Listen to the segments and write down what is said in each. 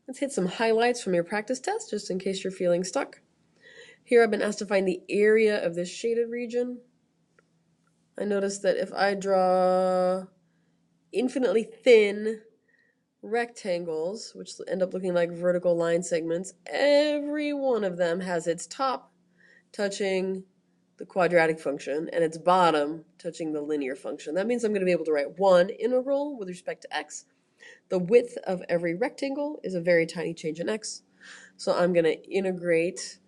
Let's hit some highlights from your practice test, just in case you're feeling stuck. Here I've been asked to find the area of this shaded region. I notice that if I draw infinitely thin rectangles, which end up looking like vertical line segments, every one of them has its top touching the quadratic function and its bottom touching the linear function. That means I'm going to be able to write one integral with respect to x. The width of every rectangle is a very tiny change in x. So I'm going to integrate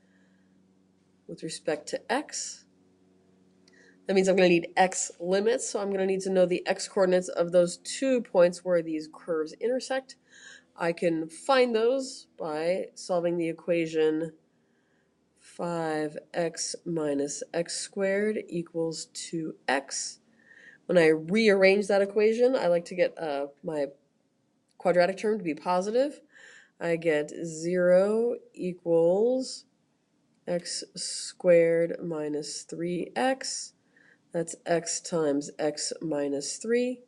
with respect to x. That means I'm going to need x limits, so I'm going to need to know the x coordinates of those 2 points where these curves intersect. I can find those by solving the equation 5x minus x squared equals 2x. When I rearrange that equation, I like to get my quadratic term to be positive. I get 0 equals x squared minus 3x. That's x times x minus 3.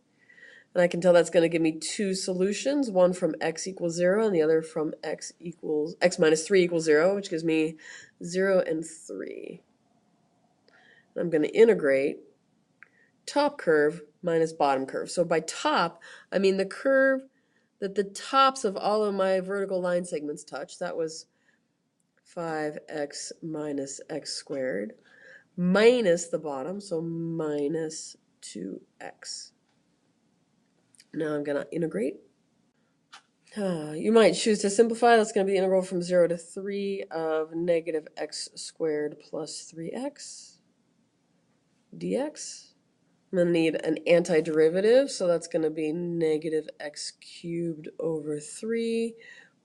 And I can tell that's going to give me two solutions, one from x equals 0 and the other from x minus 3 equals 0, which gives me 0 and 3. And I'm going to integrate top curve minus bottom curve. So by top, I mean the curve that the tops of all of my vertical line segments touch. That was 5x minus x squared minus the bottom, so minus 2x. Now I'm going to integrate. You might choose to simplify. That's going to be the integral from 0 to 3 of negative x squared plus 3x dx. I'm going to need an antiderivative, so that's going to be negative x cubed over 3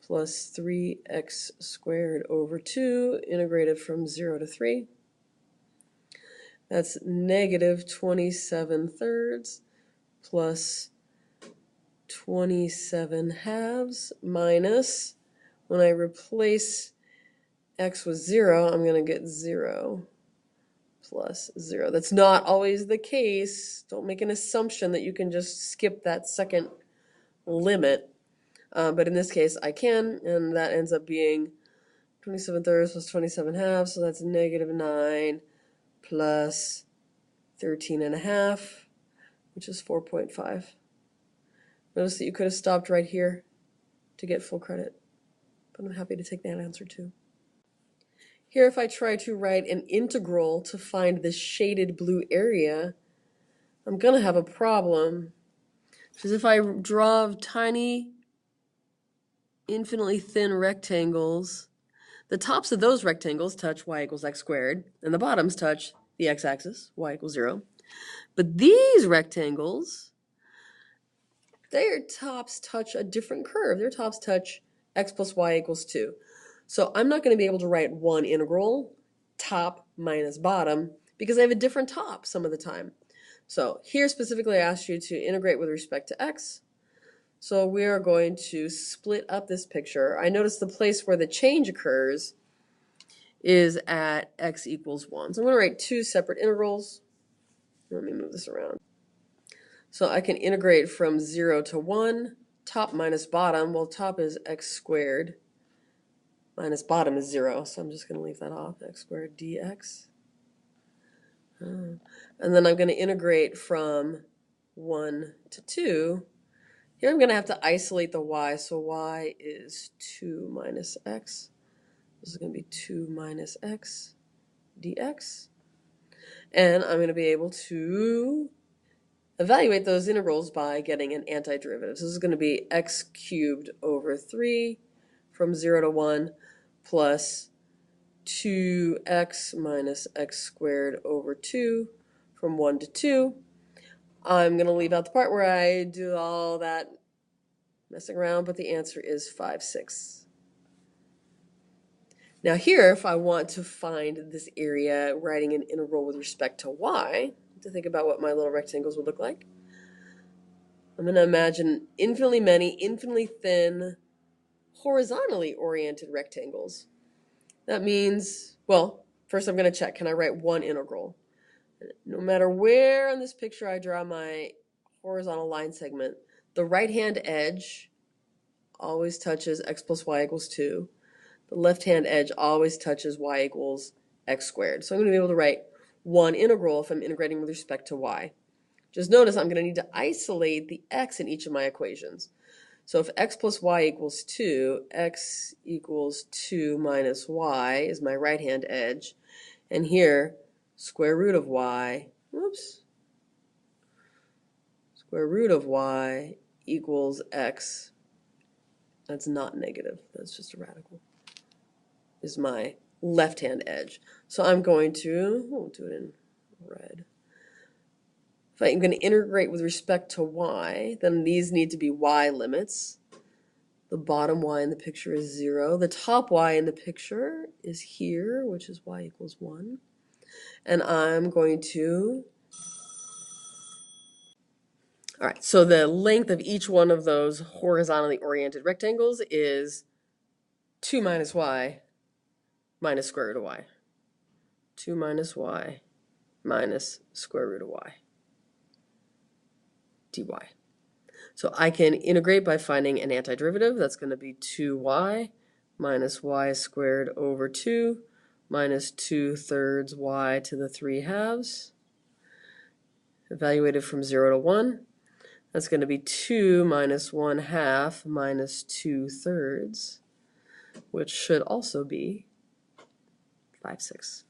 plus 3x squared over 2, integrated from 0 to 3. That's negative 27 thirds plus 27 halves minus, when I replace x with 0, I'm going to get 0 plus 0. That's not always the case. Don't make an assumption that you can just skip that second limit. But in this case, I can, and that ends up being 27 thirds plus 27 halves, so that's negative 9 plus 13 and a half, which is 4.5. Notice that you could have stopped right here to get full credit, but I'm happy to take that answer too. Here, if I try to write an integral to find this shaded blue area, I'm going to have a problem. Because if I draw tiny, infinitely thin rectangles, the tops of those rectangles touch y equals x squared, and the bottoms touch the x-axis, y equals 0. But these rectangles, their tops touch a different curve. Their tops touch x plus y equals 2. So I'm not going to be able to write one integral, top minus bottom, because I have a different top some of the time. So here specifically I asked you to integrate with respect to x. So we are going to split up this picture. I notice the place where the change occurs is at x equals 1. So I'm going to write two separate integrals. Let me move this around. So I can integrate from 0 to 1, top minus bottom. Well, top is x squared. Minus bottom is 0, so I'm just going to leave that off, x squared dx. And then I'm going to integrate from 1 to 2. Here I'm going to have to isolate the y, so y is 2 minus x. This is going to be 2 minus x dx. And I'm going to be able to evaluate those integrals by getting an antiderivative. So this is going to be x cubed over 3 from 0 to 1 plus 2x minus x squared over 2 from 1 to 2. I'm going to leave out the part where I do all that messing around, but the answer is 5/6. Now here, if I want to find this area writing an integral with respect to y, to think about what my little rectangles would look like, I'm going to imagine infinitely many, infinitely thin, horizontally oriented rectangles. That means, well, first I'm going to check, can I write one integral? No matter where on this picture I draw my horizontal line segment, the right-hand edge always touches x plus y equals 2. The left-hand edge always touches y equals x squared. So I'm going to be able to write one integral if I'm integrating with respect to y. Just notice I'm going to need to isolate the x in each of my equations. So if x plus y equals 2, x equals 2 minus y is my right-hand edge. And here, square root of y, square root of y equals x. That's not negative, that's just a radical, is my left-hand edge. So I'm going to, we'll do it in red. If I'm going to integrate with respect to y, then these need to be y limits. The bottom y in the picture is 0. The top y in the picture is here, which is y equals 1. And I'm going to, all right, so the length of each one of those horizontally oriented rectangles is 2 minus y minus square root of y. 2 minus y minus square root of y dy. So I can integrate by finding an antiderivative. That's going to be 2y minus y squared over 2 minus 2/3 y to the 3/2. Evaluated from 0 to 1. That's going to be 2 minus 1/2 minus 2/3, which should also be 5/6.